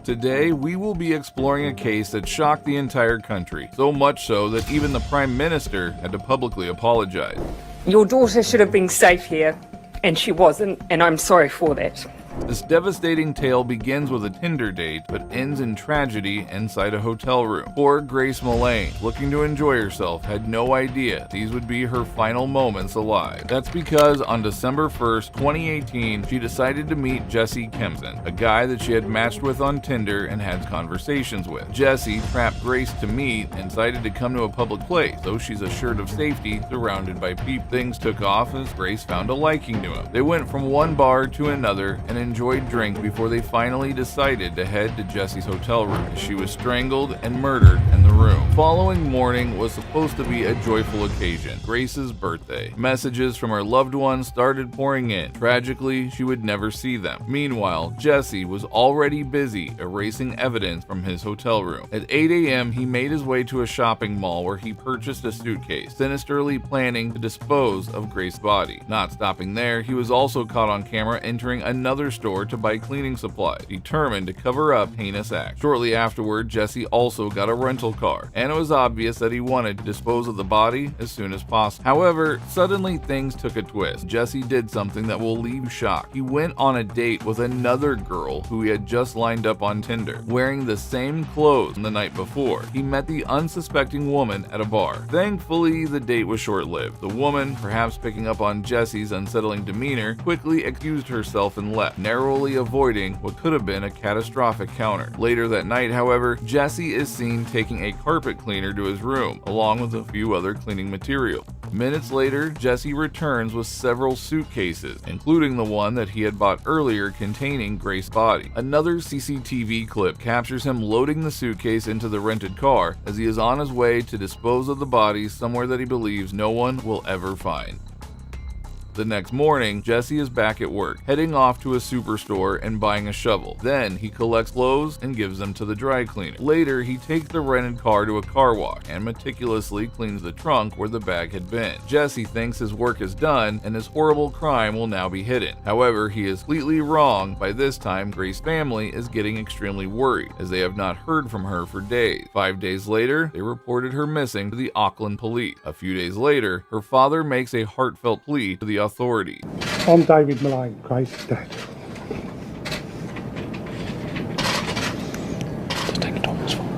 Today, we will be exploring a case that shocked the entire country, so much so that even the Prime Minister had to publicly apologize. Your daughter should have been safe here, and she wasn't, and I'm sorry for that. This devastating tale begins with a Tinder date, but ends in tragedy inside a hotel room. Poor Grace Mullane, looking to enjoy herself, had no idea these would be her final moments alive. That's because on December 1st, 2018, she decided to meet Jesse Kimzen, a guy that she had matched with on Tinder and had conversations with. Jesse trapped Grace to meet and decided to come to a public place, though she's assured of safety, surrounded by people. Things took off as Grace found a liking to him. They went from one bar to another and enjoyed drinks before they finally decided to head to Jesse's hotel room. She was strangled and murdered in the room. Following morning was supposed to be a joyful occasion, Grace's birthday. Messages from her loved ones started pouring in. Tragically, she would never see them. Meanwhile, Jesse was already busy erasing evidence from his hotel room. At 8 a.m., he made his way to a shopping mall where he purchased a suitcase, sinisterly planning to dispose of Grace's body. Not stopping there, he was also caught on camera entering another store to buy cleaning supplies, determined to cover up heinous acts. Shortly afterward, Jesse also got a rental car, and it was obvious that he wanted to dispose of the body as soon as possible. However, suddenly things took a twist. Jesse did something that will leave shocked. He went on a date with another girl who he had just lined up on Tinder, wearing the same clothes the night before. He met the unsuspecting woman at a bar. Thankfully, the date was short-lived. The woman, perhaps picking up on Jesse's unsettling demeanor, quickly excused herself and left, narrowly avoiding what could have been a catastrophic counter. Later that night, however, Jesse is seen taking a carpet cleaner to his room, along with a few other cleaning materials. Minutes later, Jesse returns with several suitcases, including the one that he had bought earlier containing Grace's body. Another CCTV clip captures him loading the suitcase into the rented car as he is on his way to dispose of the body somewhere that he believes no one will ever find. The next morning, Jesse is back at work, heading off to a superstore and buying a shovel. Then he collects clothes and gives them to the dry cleaner. Later, he takes the rented car to a car wash and meticulously cleans the trunk where the bag had been. Jesse thinks his work is done and his horrible crime will now be hidden. However, he is completely wrong. By this time, Grace's family is getting extremely worried as they have not heard from her for days. 5 days later, they reported her missing to the Auckland police. A few days later, her father makes a heartfelt plea to the authorities. I'm David Mullane, Grace's dad. Just take a Thomas phone.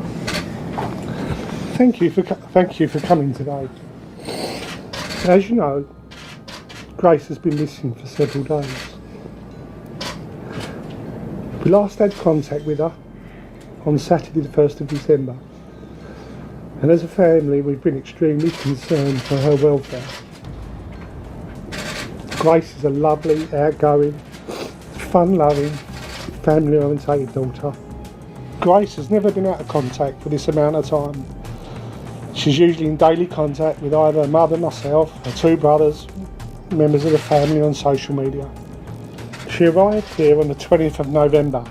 Thank you for coming today. As you know, Grace has been missing for several days. We last had contact with her on Saturday the 1st of December, and as a family we've been extremely concerned for her welfare. Grace is a lovely, outgoing, fun-loving, family-orientated daughter. Grace has never been out of contact for this amount of time. She's usually in daily contact with either her mother, myself, her two brothers, members of the family on social media. She arrived here on the 20th of November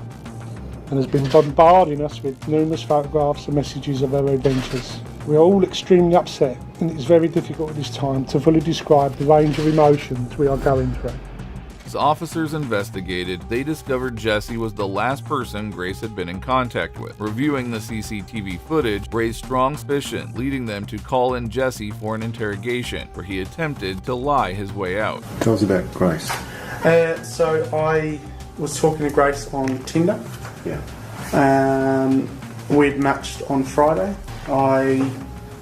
and has been bombarding us with numerous photographs and messages of her adventures. We are all extremely upset, and it is very difficult at this time to fully describe the range of emotions we are going through. As officers investigated, they discovered Jesse was the last person Grace had been in contact with. Reviewing the CCTV footage raised strong suspicion, leading them to call in Jesse for an interrogation, where he attempted to lie his way out. Tell us about Grace. So I was talking to Grace on Tinder. Yeah. We'd matched on Friday. I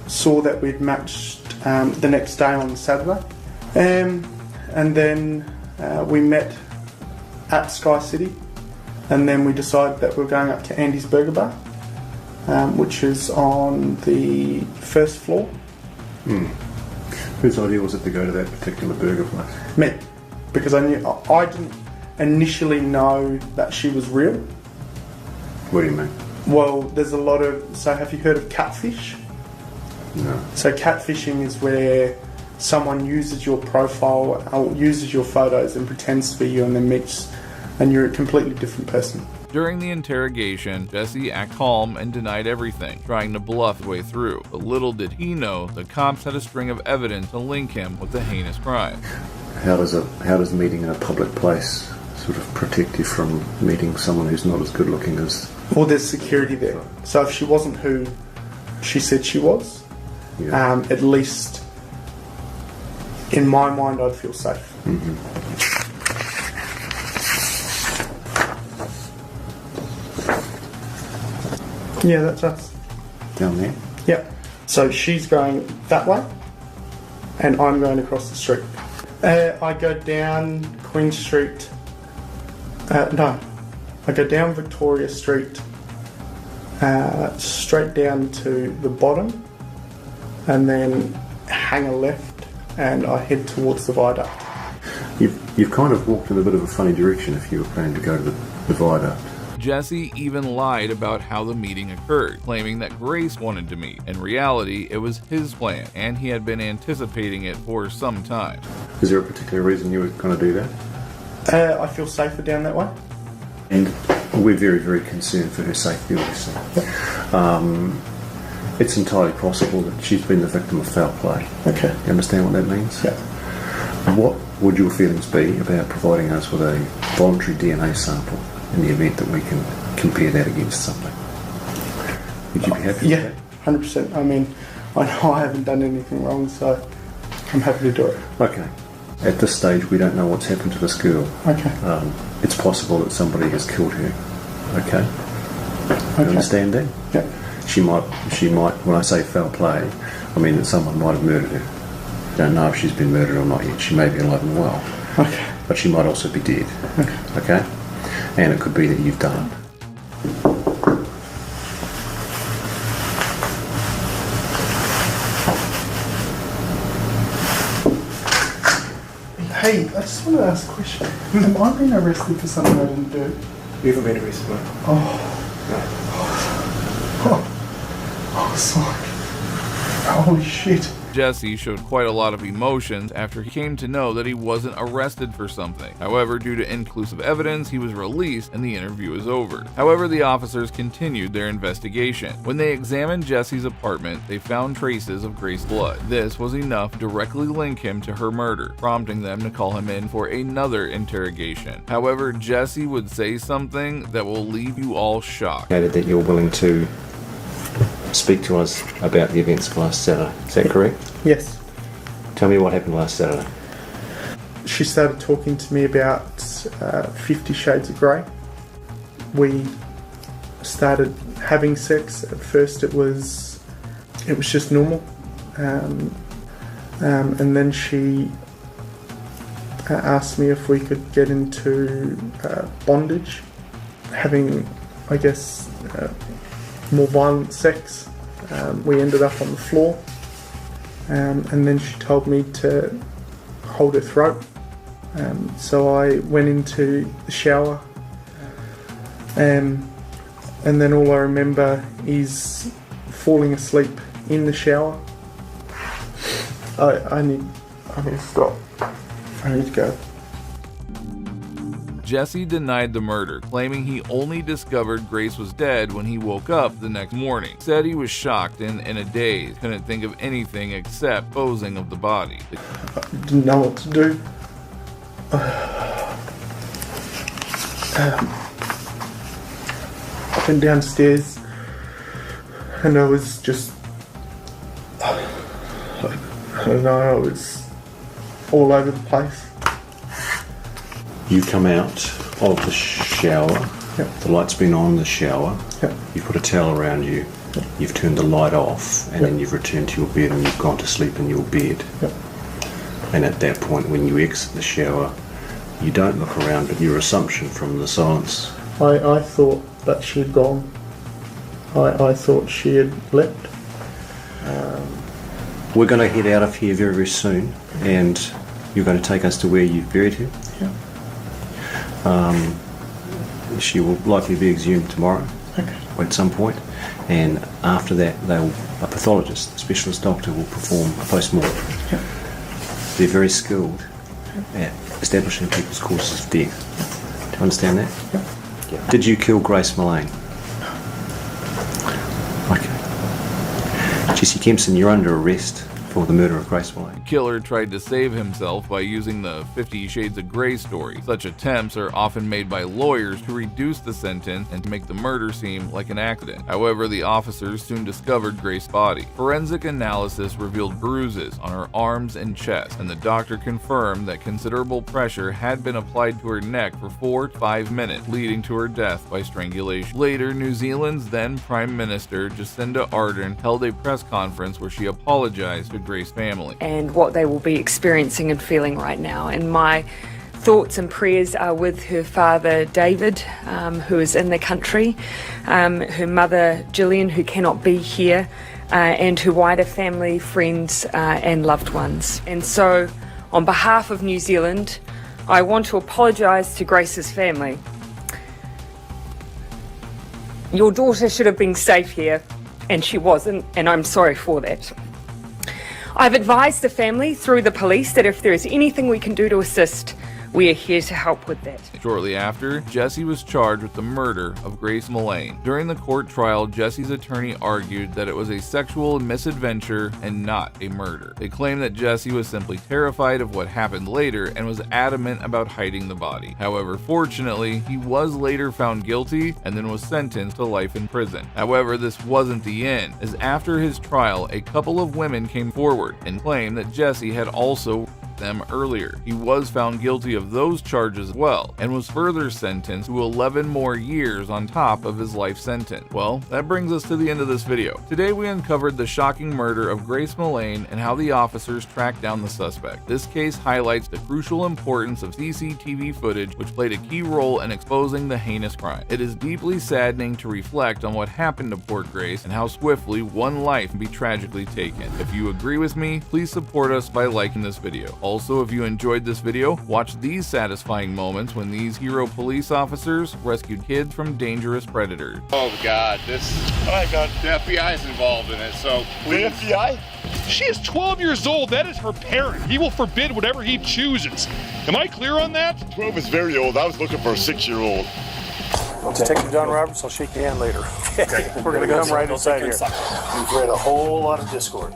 saw that we'd matched the next day on Saturday. And then we met at Sky City. And then we decided that we were going up to Andy's Burger Bar, which is on the first floor. Whose idea was it to go to that particular burger place? Me. Because I didn't initially know that she was real. What do you mean? Well, there's a lot of... So have you heard of catfish? No. So catfishing is where someone uses your profile or uses your photos and pretends to be you and then meets and you're a completely different person. During the interrogation, Jesse acted calm and denied everything, trying to bluff his way through. But little did he know the cops had a string of evidence to link him with the heinous crime. How does meeting in a public place sort of protect you from meeting someone who's not as good looking as Well, there's security there. So if she wasn't who she said she was, Yeah. at least in my mind, I'd feel safe. Yeah, that's us. Down there? Yep. So she's going that way, and I'm going across the street. I go down Queen Street. No, I go down Victoria Street, straight down to the bottom, and then hang a left, and I head towards the viaduct. You've kind of walked in a bit of a funny direction if you were planning to go to the viaduct. Jesse even lied about how the meeting occurred, claiming that Grace wanted to meet. In reality, it was his plan, and he had been anticipating it for some time. Is there a particular reason you were going to do that? I feel safer down that way. And we're very, very concerned for her safety, obviously. It's entirely possible that she's been the victim of foul play. Okay. You understand what that means? Yeah. What would your feelings be about providing us with a voluntary DNA sample in the event that we can compare that against something? Would you be happy with Yeah, that? 100%. I mean, I know I haven't done anything wrong, so I'm happy to do it. Okay. At this stage, we don't know what's happened to this girl. Okay. It's possible that somebody has killed her. Okay. You Okay. understand that? Yeah. She might, when I say foul play, I mean that someone might have murdered her. Don't know if she's been murdered or not yet. She may be alive and well. Okay. But she might also be dead. Okay. Okay? And it could be that you've done it. Hey, I just want to ask a question. Have I been arrested for something I didn't do? You haven't been arrested, mate. I was like, holy shit. Jesse showed quite a lot of emotions after he came to know that he wasn't arrested for something. However, due to inconclusive evidence, he was released and the interview is over. However, the officers continued their investigation. When they examined Jesse's apartment, they found traces of Grace's blood. This was enough to directly link him to her murder, prompting them to call him in for another interrogation. However, Jesse would say something that will leave you all shocked. That you're willing to speak to us about the events of last Saturday. Is that correct? Yes. Tell me what happened last Saturday. She started talking to me about 50 Shades of Grey. We started having sex. At first it was just normal. And then she asked me if we could get into bondage, having, I guess, more violent sex. We ended up on the floor, and then she told me to hold her throat. So I went into the shower, and then all I remember is falling asleep in the shower. I need to stop. I need to go. Jesse denied the murder, claiming he only discovered Grace was dead when he woke up the next morning. Said he was shocked and in a daze, couldn't think of anything except posing of the body. I didn't know what to do. I went downstairs and I was just, I don't know, I was all over the place. You come out of the shower, Yep. the light's been on in the shower, Yep. you put a towel around you, you've turned the light off, and Yep. then you've returned to your bed and you've gone to sleep in your bed. Yep. And at that point, when you exit the shower, you don't look around, but your assumption from the silence, I thought that she had gone. I thought she had left. we're going to head out of here very, very soon, and you're going to take us to where you've buried her. Yeah. She will likely be exhumed tomorrow. Okay. At some point, and after that a pathologist, a specialist doctor, will perform a post-mortem. Yeah. They're very skilled at establishing people's causes of death. Do you understand that? Yeah. Did you kill Grace Mullane? Okay. Jesse Kimzen, you're under arrest for the murder of Grace Mullane. The killer tried to save himself by using the 50 Shades of Grey story. Such attempts are often made by lawyers to reduce the sentence and to make the murder seem like an accident. However, the officers soon discovered Grace's body. Forensic analysis revealed bruises on her arms and chest, and the doctor confirmed that considerable pressure had been applied to her neck for 4 to 5 minutes, leading to her death by strangulation. Later, New Zealand's then Prime Minister Jacinda Ardern held a press conference where she apologized to Grace's family. And what they will be experiencing and feeling right now. And my thoughts and prayers are with her father David, who is in the country, her mother Gillian, who cannot be here, and her wider family, friends, and loved ones. And so, on behalf of New Zealand, I want to apologise to Grace's family. Your daughter should have been safe here, and she wasn't, and I'm sorry for that. I've advised the family through the police that if there is anything we can do to assist, we are here to help with that. Shortly after, Jesse was charged with the murder of Grace Mullane. During the court trial, Jesse's attorney argued that it was a sexual misadventure and not a murder. They claimed that Jesse was simply terrified of what happened later and was adamant about hiding the body. However, fortunately, he was later found guilty and then was sentenced to life in prison. However, this wasn't the end, as after his trial, a couple of women came forward and claimed that Jesse had also them earlier. He was found guilty of those charges as well, and was further sentenced to 11 more years on top of his life sentence. Well, that brings us to the end of this video. Today we uncovered the shocking murder of Grace Mullane and how the officers tracked down the suspect. This case highlights the crucial importance of CCTV footage, which played a key role in exposing the heinous crime. It is deeply saddening to reflect on what happened to poor Grace and how swiftly one life can be tragically taken. If you agree with me, please support us by liking this video. Also, if you enjoyed this video, watch these satisfying moments when these hero police officers rescued kids from dangerous predators. Oh God, oh my God, the FBI is involved in it, so please. The FBI? She is 12 years old. That is her parent. He will forbid whatever he chooses. Am I clear on that? 12 is very old. I was looking for a 6-year-old. Detective John Roberts, I'll shake your hand later. Okay. We're going to come right inside here. We've read a whole lot of Discord.